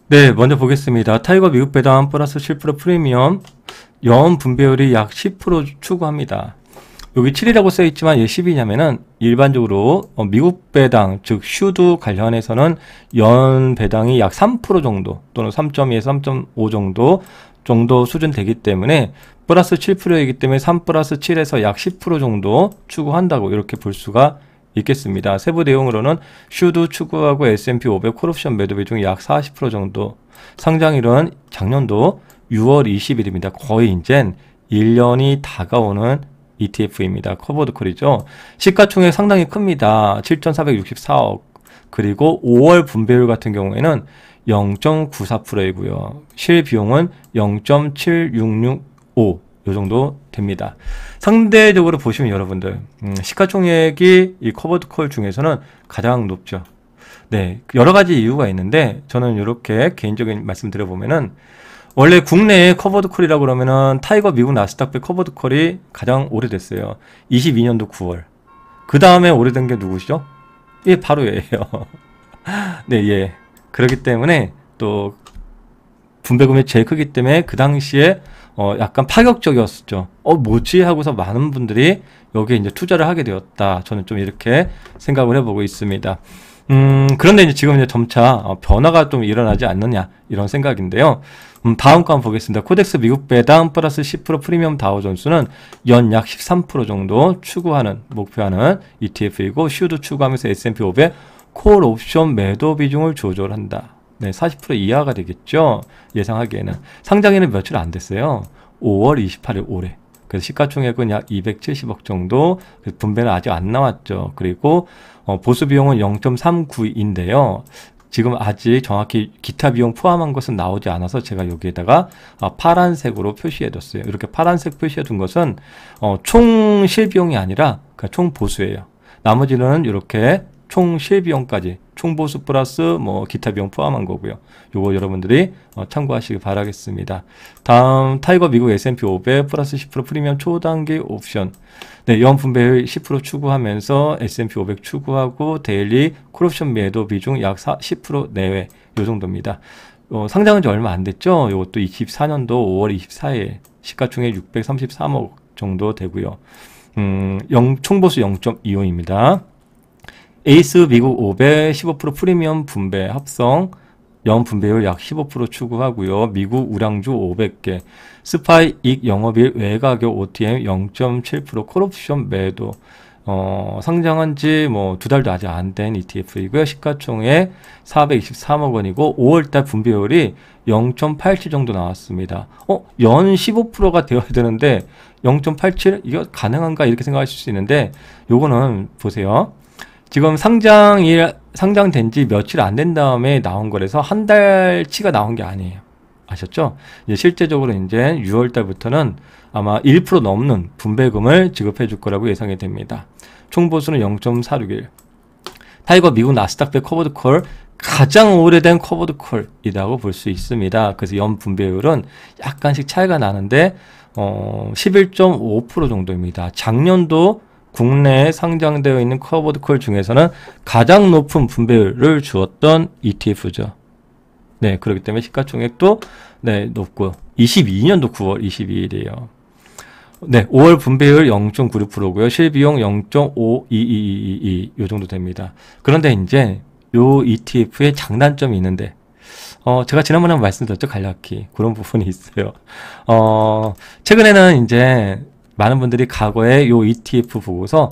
네, 먼저 보겠습니다. 타이거 미국 배당 플러스 7% 프리미엄 연 분배율이 약 10% 추구합니다. 여기 7이라고 써있지만 왜 10이냐면은 일반적으로 미국 배당 즉 슈드 관련해서는 연 배당이 약 3% 정도 또는 3.2에서 3.5 정도 수준 되기 때문에 플러스 7%이기 때문에 3 플러스 7에서 약 10% 정도 추구한다고 이렇게 볼 수가 있겠습니다. 세부 내용으로는 슈드 추구하고 S&P 500 콜옵션 매도 비중이 약 40% 정도, 상장일은 작년도 6월 20일입니다. 거의 이젠 1년이 다가오는 ETF입니다. 커버드 콜이죠. 시가총액 상당히 큽니다. 7,464억. 그리고 5월 분배율 같은 경우에는 0.94%이고요. 실비용은 0.7665 요 정도 됩니다. 상대적으로 보시면 여러분들 시가총액이 이 커버드 콜 중에서는 가장 높죠. 네, 여러 가지 이유가 있는데 저는 이렇게 개인적인 말씀 드려보면은 원래 국내에 커버드 콜이라고 그러면은 타이거 미국 나스닥100 커버드 콜이 가장 오래됐어요. 22년도 9월. 그 다음에 오래된 게 누구시죠? 예, 바로 얘예요. 네, 예. 그렇기 때문에 또 분배금이 제일 크기 때문에 그 당시에 약간 파격적이었었죠. 뭐지? 하고서 많은 분들이 여기에 이제 투자를 하게 되었다. 저는 좀 이렇게 생각을 해보고 있습니다. 그런데 이제 지금 이제 점차 변화가 좀 일어나지 않느냐 이런 생각인데요. 다음 거 한번 보겠습니다. 코덱스 미국 배당 플러스 10% 프리미엄 다우존스는 연 약 13% 정도 추구하는 목표하는 ETF이고 슈도 추구하면서 S&P 500 콜 옵션 매도 비중을 조절한다. 네, 40% 이하가 되겠죠. 예상하기에는. 상장에는 며칠 안 됐어요. 5월 28일 올해. 그래서 시가총액은 약 270억 정도. 분배는 아직 안 나왔죠. 그리고 보수 비용은 0.39인데요. 지금 아직 정확히 기타 비용 포함한 것은 나오지 않아서 제가 여기에다가 파란색으로 표시해뒀어요. 이렇게 파란색 표시해둔 것은 총 실비용이 아니라 그러니까 총 보수예요. 나머지는 이렇게 총 실비용까지 총보수 플러스 뭐 기타 비용 포함한 거고요. 요거 여러분들이 참고하시기 바라겠습니다. 다음 타이거 미국 S&P 500 플러스 10% 프리미엄 초단기 옵션. 네, 연 분배율 10% 추구하면서 S&P 500 추구하고 데일리 콜옵션 매도 비중 약 10% 내외 요 정도입니다. 상장한 지 얼마 안 됐죠. 요것도 24년도 5월 24일 시가총액 633억 정도 되고요. 총보수 0.25입니다. 에이스 미국 500 15% 프리미엄 분배 합성 연 분배율 약 15% 추구하고요. 미국 우량주 500개 스파이 익 영업일 외가격 OTM 0.7% 콜옵션 매도 상장한 지 뭐 2달도 아직 안 된 ETF이고요. 시가총액 423억 원이고 5월달 분배율이 0.87 정도 나왔습니다. 연 15%가 되어야 되는데 0.87? 이거 가능한가 이렇게 생각하실 수 있는데 요거는 보세요. 지금 상장된 지 며칠 안 된 다음에 나온 거라서 한 달치가 나온 게 아니에요. 아셨죠? 이제 실제적으로 이제 6월 달부터는 아마 1% 넘는 분배금을 지급해 줄 거라고 예상이 됩니다. 총보수는 0.461. 타이거 미국 나스닥100 커버드 콜 가장 오래된 커버드 콜이라고 볼 수 있습니다. 그래서 연 분배율은 약간씩 차이가 나는데 11.5% 정도입니다. 작년도 국내에 상장되어 있는 커버드 콜 중에서는 가장 높은 분배율을 주었던 ETF죠. 네, 그렇기 때문에 시가총액도 네, 높고 22년도 9월 22일이에요. 네, 5월 분배율 0.96%고요. 실비용 0.52222 요 정도 됩니다. 그런데 이제 요 ETF의 장단점이 있는데 제가 지난번에 한번 말씀드렸죠. 간략히 그런 부분이 있어요. 최근에는 이제 많은 분들이 과거에 요 ETF 보고서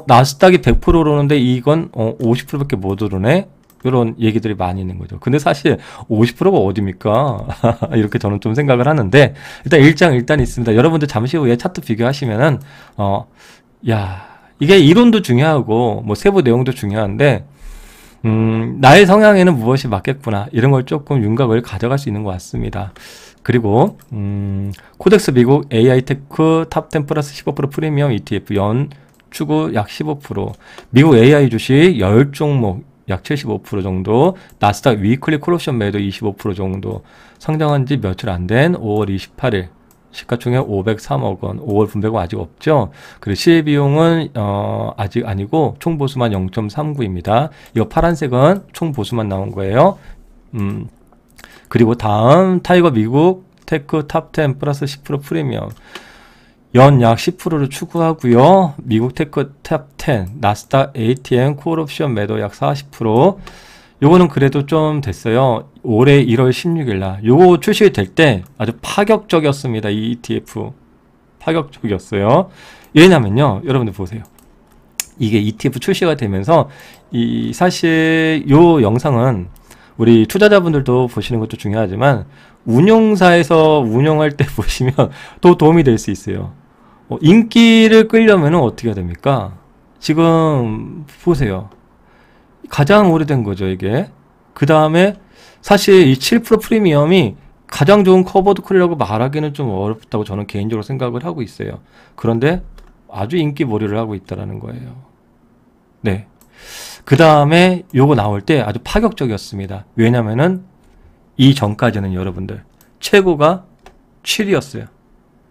나스닥이 100% 오르는데 이건 50%밖에 못 오르네 이런 얘기들이 많이 있는 거죠. 근데 사실 50%가 어딥니까? 이렇게 저는 좀 생각을 하는데 일단 있습니다. 여러분들 잠시 후에 차트 비교하시면은 야 이게 이론도 중요하고 뭐 세부 내용도 중요한데 나의 성향에는 무엇이 맞겠구나 이런 걸 조금 윤곽을 가져갈 수 있는 것 같습니다. 그리고 코덱스 미국 AI테크 탑10 플러스 15% 프리미엄 ETF 연 추구 약 15% 미국 AI 주식 10종목 약 75% 정도 나스닥 위클리 콜옵션 매도 25% 정도 상장한 지 며칠 안 된 5월 28일 시가총액 503억 원 5월 분배가 아직 없죠. 그리고 실비용은 아직 아니고 총보수만 0.39입니다. 이거 파란색은 총보수만 나온 거예요. 그리고 다음 타이거 미국 테크 탑10 플러스 10% 프리미엄 연 약 10%를 추구하고요. 미국 테크 탑10 나스닥 ATM 콜옵션 매도 약 40%. 요거는 그래도 좀 됐어요. 올해 1월 16일 날 요거 출시될 때 아주 파격적이었습니다. 이 ETF 파격적이었어요. 왜냐면요, 여러분들 보세요. 이게 ETF 출시가 되면서 사실 요 영상은 우리 투자자분들도 보시는 것도 중요하지만 운용사에서 운영할 때 보시면 더 도움이 될 수 있어요. 인기를 끌려면 어떻게 해야 됩니까? 지금 보세요. 가장 오래된 거죠, 이게. 그 다음에 사실 이 7% 프리미엄이 가장 좋은 커버드 콜이라고 말하기는 좀 어렵다고 저는 개인적으로 생각을 하고 있어요. 그런데 아주 인기몰이를 하고 있다는 거예요. 네. 그 다음에 요거 나올 때 아주 파격적이었습니다. 왜냐면은 이 전까지는 여러분들 최고가 7이었어요.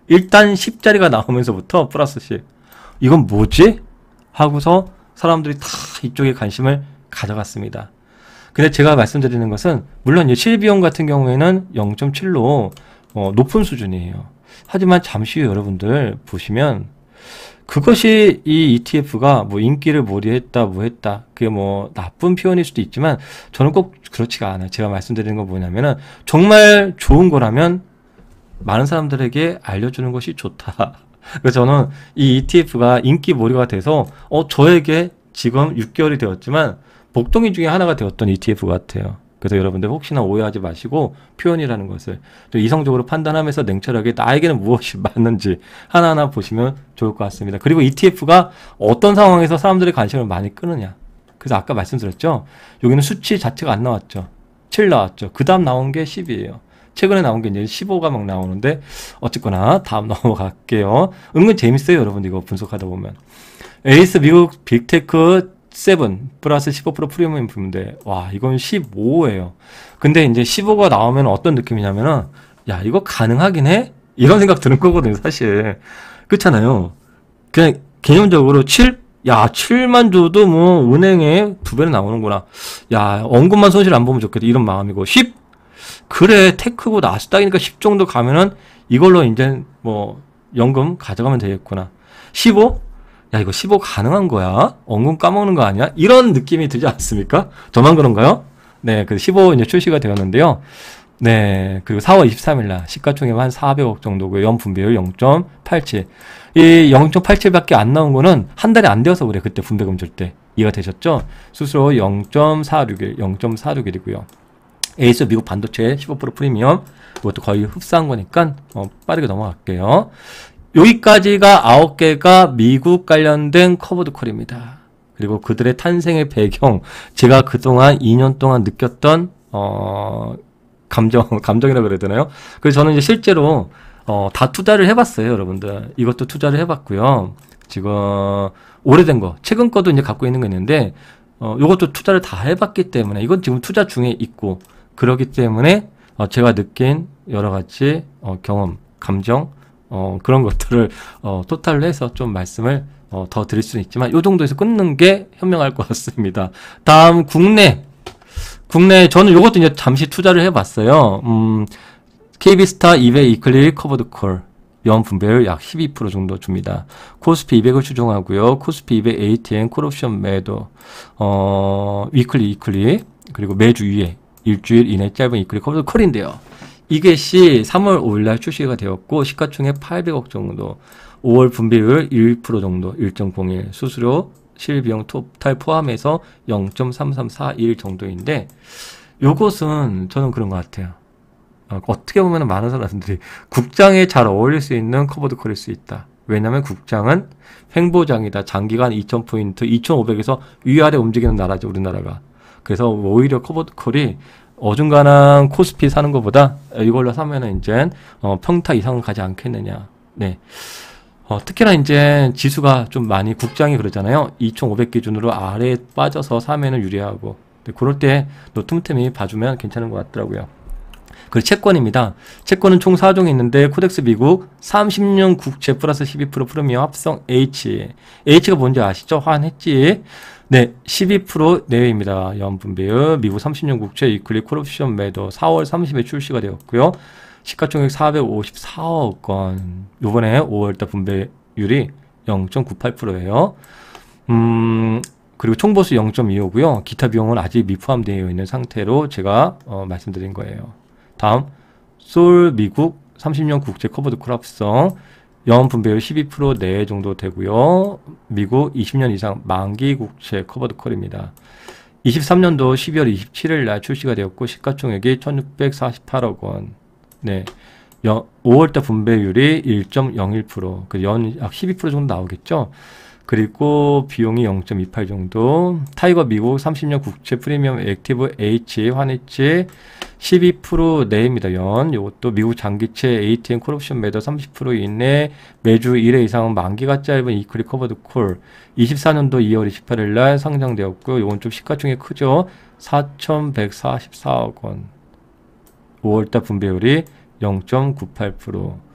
일단 10자리가 나오면서부터 플러스 10. 이건 뭐지? 하고서 사람들이 다 이쪽에 관심을 가져갔습니다. 근데 제가 말씀드리는 것은 물론 실비용 같은 경우에는 0.7로 높은 수준이에요. 하지만 잠시 후 여러분들 보시면 그것이 이 ETF가 뭐 인기를 몰이했다 뭐 했다 그게 뭐 나쁜 표현일 수도 있지만 저는 꼭 그렇지가 않아요. 제가 말씀드리는 건 뭐냐면은 정말 좋은 거라면 많은 사람들에게 알려주는 것이 좋다. 그래서 저는 이 ETF가 인기 몰이가 돼서 저에게 지금 6개월이 되었지만 복덩이 중에 하나가 되었던 ETF 같아요. 그래서 여러분들 혹시나 오해하지 마시고 표현이라는 것을 좀 이성적으로 판단하면서 냉철하게 나에게는 무엇이 맞는지 하나하나 보시면 좋을 것 같습니다. 그리고 ETF가 어떤 상황에서 사람들의 관심을 많이 끄느냐. 그래서 아까 말씀드렸죠. 여기는 수치 자체가 안 나왔죠. 7 나왔죠. 그 다음 나온 게 10이에요. 최근에 나온 게 이제 15가 막 나오는데 어쨌거나 다음 넘어갈게요. 은근 재밌어요. 여러분들 이거 분석하다 보면. 에이스 미국 빅테크 7 플러스 15% 프리미엄인데 와 이건 15예요. 근데 이제 15가 나오면 어떤 느낌이냐면은 야 이거 가능하긴 해? 이런 생각 드는 거거든요 사실. 그렇잖아요. 그냥 개념적으로 7? 야 7만 줘도 뭐 은행에 2배는 나오는구나. 야 원금만 손실 안 보면 좋겠다 이런 마음이고 10? 그래 테크고 나스닥이니까 10 정도 가면은 이걸로 이제 뭐 연금 가져가면 되겠구나. 15? 야 이거 15 가능한 거야? 원금 까먹는 거 아니야? 이런 느낌이 들지 않습니까? 저만 그런가요? 네, 그 15 이제 출시가 되었는데요. 네, 그리고 4월 23일 날 시가총액 한 400억 정도고요. 연분배율 0.87. 이 0.87밖에 안 나온 거는 한 달이 안 되어서 그래. 그때 분배금 줄 때. 이해가 되셨죠? 수수료 0.461, 0.461이고요. 에이스 미국 반도체 15% 프리미엄. 이것도 거의 흡사한 거니까 빠르게 넘어갈게요. 여기까지가 9개가 미국 관련된 커버드 콜입니다. 그리고 그들의 탄생의 배경, 제가 그동안 2년 동안 느꼈던 감정이라 그래야 되나요? 그래서 저는 이제 실제로 다 투자를 해봤어요, 여러분들. 이것도 투자를 해봤고요. 지금 오래된 거, 최근 거도 이제 갖고 있는 거 있는데 이것도 투자를 다 해봤기 때문에 이건 지금 투자 중에 있고 그렇기 때문에 제가 느낀 여러 가지 경험, 감정 그런 것들을 토탈로 해서 좀 말씀을 더 드릴 수는 있지만 이 정도에서 끊는 게 현명할 것 같습니다. 다음 국내 저는 이것도 이제 잠시 투자를 해봤어요. KB스타 200 이클리 커버드 콜 연 분배율 약 12% 정도 줍니다. 코스피 200을 추종하고요. 코스피 200 ATM 콜옵션 매도 위클리 그리고 매주 2회 일주일 이내 짧은 이클리 커버드 콜인데요. 이것이 3월 5일날 출시가 되었고 시가총액 800억 정도 5월 분배율 1% 정도 1.01 수수료 실비용 토탈 포함해서 0.3341 정도인데 요것은 저는 그런 것 같아요. 어떻게 보면 많은 사람들이 국장에 잘 어울릴 수 있는 커버드 콜일 수 있다. 왜냐하면 국장은 횡보장이다. 장기간 2000포인트 2500에서 위아래 움직이는 나라죠. 우리나라가. 그래서 오히려 커버드 콜이 어중간한 코스피 사는 것보다 이걸로 사면은 이제 평타 이상은 가지 않겠느냐. 네. 특히나 이제 지수가 좀 많이 국장이 그러잖아요. 2,500 기준으로 아래에 빠져서 사면은 유리하고. 그럴 때 노트무템이 봐주면 괜찮은 것 같더라고요. 그리고 채권입니다. 채권은 총 4종이 있는데 코덱스 미국 30년 국채 플러스 12% 프리미엄 합성 H. H가 뭔지 아시죠? 환했지. 네, 12% 내외입니다. 연분배율 미국 30년 국채 위클리 콜옵션 매도 4월 30일 출시가 되었고요. 시가총액 454억 원. 요번에 5월달 분배율이 0.98%예요. 그리고 총보수 0.25고요. 기타 비용은 아직 미포함되어 있는 상태로 제가 말씀드린 거예요. 다음 솔 미국 30년 국제 커버드콜 합성 연 분배율 12% 내외 정도 되고요. 미국 20년 이상 만기 국채 커버드콜입니다. 23년도 12월 27일 날 출시가 되었고 시가총액이 1648억 원. 네. 5월달 분배율이 1.01%, 그 연 약 12% 정도 나오겠죠. 그리고 비용이 0.28 정도. 타이거 미국 30년 국채 프리미엄 액티브 H 환해치 12% 내입니다. 연. 이것도 미국 장기채 ATM 콜옵션 매도 30% 이내 매주 1회 이상은 만기가 짧은 이퀄리 커버드 콜 24년도 2월 28일 날 상장되었고 이건 좀 시가총액 크죠. 4,144억 원. 5월달 분배율이 0.98%.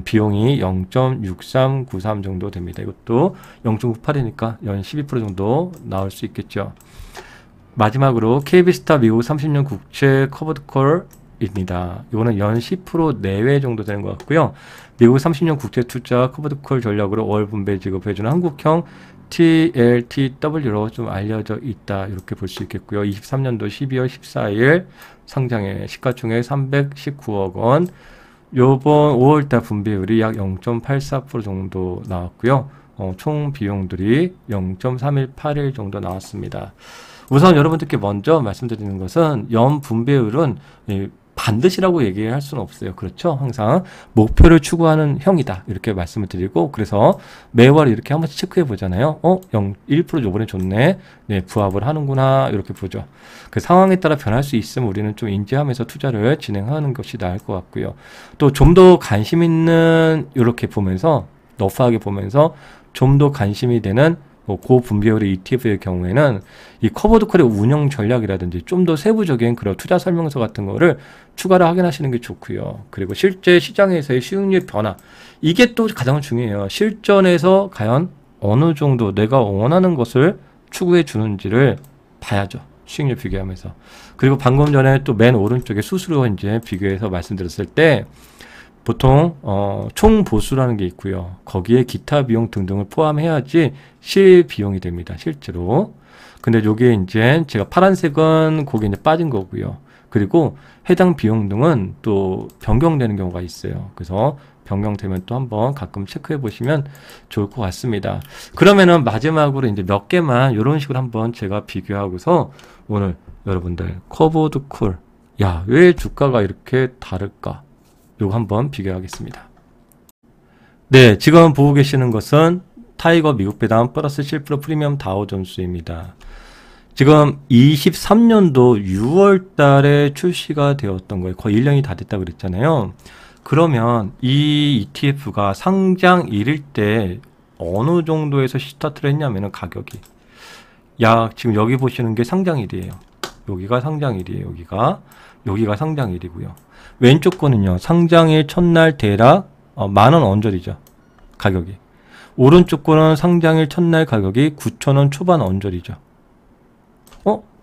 비용이 0.6393 정도 됩니다. 이것도 0.98이니까 연 12% 정도 나올 수 있겠죠. 마지막으로 KB스타 미국 30년 국채 커버드콜입니다. 이거는 연 10% 내외 정도 되는 것 같고요. 미국 30년 국채 투자 커버드콜 전략으로 월 분배 지급해주는 한국형 TLTW로 좀 알려져 있다. 이렇게 볼 수 있겠고요. 23년도 12월 14일 상장에 시가총액 319억 원. 요번 5월달 분배율이 약 0.84% 정도 나왔고요. 총 비용들이 0.3181 정도 나왔습니다. 우선 여러분들께 먼저 말씀드리는 것은 연 분배율은 반드시라고 얘기할 수는 없어요. 그렇죠? 항상 목표를 추구하는 형이다. 이렇게 말씀을 드리고 그래서 매월 이렇게 한 번씩 체크해 보잖아요. 1% 요번에 좋네. 네, 부합을 하는구나. 이렇게 보죠. 그 상황에 따라 변할 수 있으면 우리는 좀 인지하면서 투자를 진행하는 것이 나을 것 같고요. 또 좀 더 관심 있는 이렇게 보면서 러프하게 보면서 좀 더 관심이 되는 고분배율의 ETF의 경우에는 이 커버드콜의 운영 전략이라든지 좀 더 세부적인 그런 투자 설명서 같은 거를 추가로 확인하시는 게 좋고요. 그리고 실제 시장에서의 수익률 변화 이게 또 가장 중요해요. 실전에서 과연 어느 정도 내가 원하는 것을 추구해 주는지를 봐야죠. 수익률 비교하면서. 그리고 방금 전에 또 맨 오른쪽에 수수료 이제 비교해서 말씀드렸을 때 보통 총 보수라는 게 있고요. 거기에 기타 비용 등등을 포함해야지 실 비용이 됩니다. 실제로. 근데 요게 이제 제가 파란색은 거기에 이제 빠진 거고요. 그리고 해당 비용 등은 또 변경되는 경우가 있어요. 그래서 변경되면 또 한번 가끔 체크해 보시면 좋을 것 같습니다. 그러면은 마지막으로 이제 몇 개만 이런 식으로 한번 제가 비교하고서 오늘 여러분들 커버드 콜. 야, 왜 주가가 이렇게 다를까? 요거 한번 비교하겠습니다. 네, 지금 보고 계시는 것은 타이거 미국 배당 플러스 7% 프리미엄 다우존스입니다. 지금 23년도 6월 달에 출시가 되었던 거예요. 거의 1년이 다 됐다고 그랬잖아요. 그러면 이 ETF가 상장 1일 때 어느 정도에서 스타트를 했냐면은 가격이 약 지금 여기 보시는 게 상장일이에요. 여기가 상장일이에요. 여기가 상장일이고요. 왼쪽 거는요. 상장일 첫날 대략 만원 언저리죠. 가격이. 오른쪽 거는 상장일 첫날 가격이 9,000원 초반 언저리죠.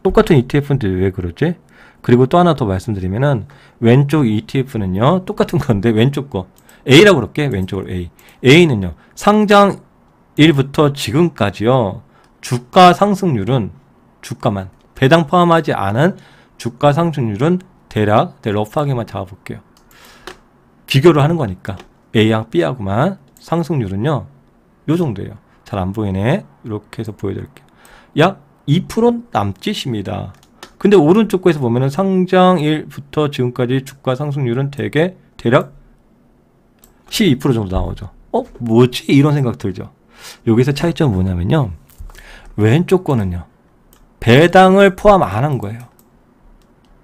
똑같은 ETF인데 왜 그러지? 그리고 또 하나 더 말씀드리면은 왼쪽 ETF는요. 똑같은 건데 왼쪽 거 A라고 그럴게. 왼쪽으로 A. A는요. 상장일부터 지금까지요. 주가 상승률은 주가만 배당 포함하지 않은 주가 상승률은 대략 러프하게만 잡아볼게요. 비교를 하는 거니까 A하고 B하고만 상승률은요. 요 정도예요. 잘 안 보이네. 이렇게 해서 보여드릴게요. 약 2% 남짓입니다. 근데 오른쪽 거에서 보면은 상장일부터 지금까지 주가 상승률은 대략 12% 정도 나오죠. 뭐지? 이런 생각 들죠. 여기서 차이점은 뭐냐면요. 왼쪽 거는요. 배당을 포함 안 한 거예요.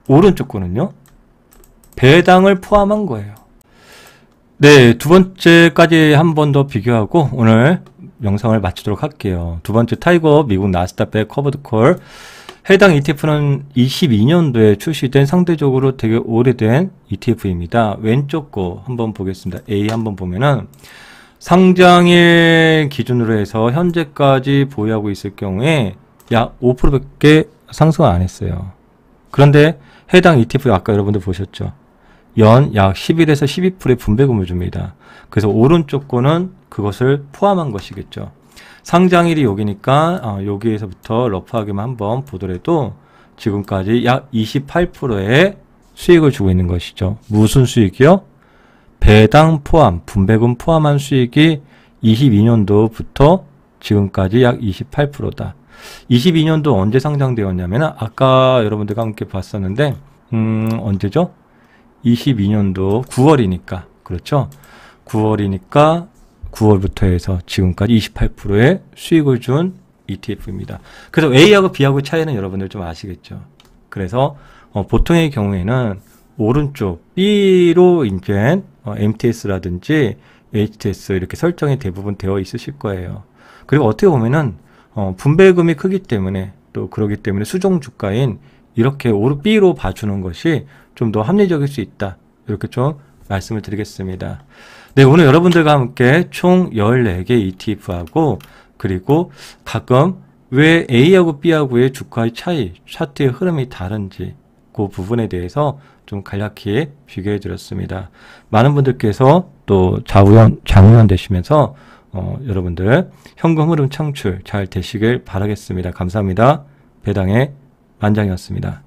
오른쪽 거는요. 배당을 포함한 거예요. 네, 두 번째까지 한 번 더 비교하고 오늘 영상을 마치도록 할게요. 두 번째 타이거 미국 나스닥 100 커버드 콜. 해당 ETF는 22년도에 출시된 상대적으로 되게 오래된 ETF입니다. 왼쪽 거 한번 보겠습니다. A 한번 보면은 상장일 기준으로 해서 현재까지 보유하고 있을 경우에 약 5%밖에 상승을 안 했어요. 그런데 해당 ETF 아까 여러분들 보셨죠? 연 약 11에서 12%의 분배금을 줍니다. 그래서 오른쪽 거는 그것을 포함한 것이겠죠. 상장일이 여기니까 여기에서부터 러프하게만 한번 보더라도 지금까지 약 28%의 수익을 주고 있는 것이죠. 무슨 수익이요? 배당 포함, 분배금 포함한 수익이 22년도부터 지금까지 약 28%다. 22년도 언제 상장되었냐면 아까 여러분들과 함께 봤었는데 언제죠? 22년도 9월이니까 그렇죠? 9월이니까 9월부터 해서 지금까지 28%의 수익을 준 ETF입니다. 그래서 A하고 B하고 차이는 여러분들 좀 아시겠죠? 그래서 보통의 경우에는 오른쪽 B로 인된 MTS라든지 HTS 이렇게 설정이 대부분 되어 있으실 거예요. 그리고 어떻게 보면은 분배금이 크기 때문에 또 그러기 때문에 수종 주가인 이렇게 B로 봐주는 것이 좀 더 합리적일 수 있다. 이렇게 좀 말씀을 드리겠습니다. 네, 오늘 여러분들과 함께 총 14개 ETF하고 그리고 가끔 왜 A하고 B하고의 주가의 차이, 차트의 흐름이 다른지 그 부분에 대해서 좀 간략히 비교해 드렸습니다. 많은 분들께서 또 장우연 되시면서 여러분들 현금 흐름 창출 잘 되시길 바라겠습니다. 감사합니다. 배당의 만장이었습니다.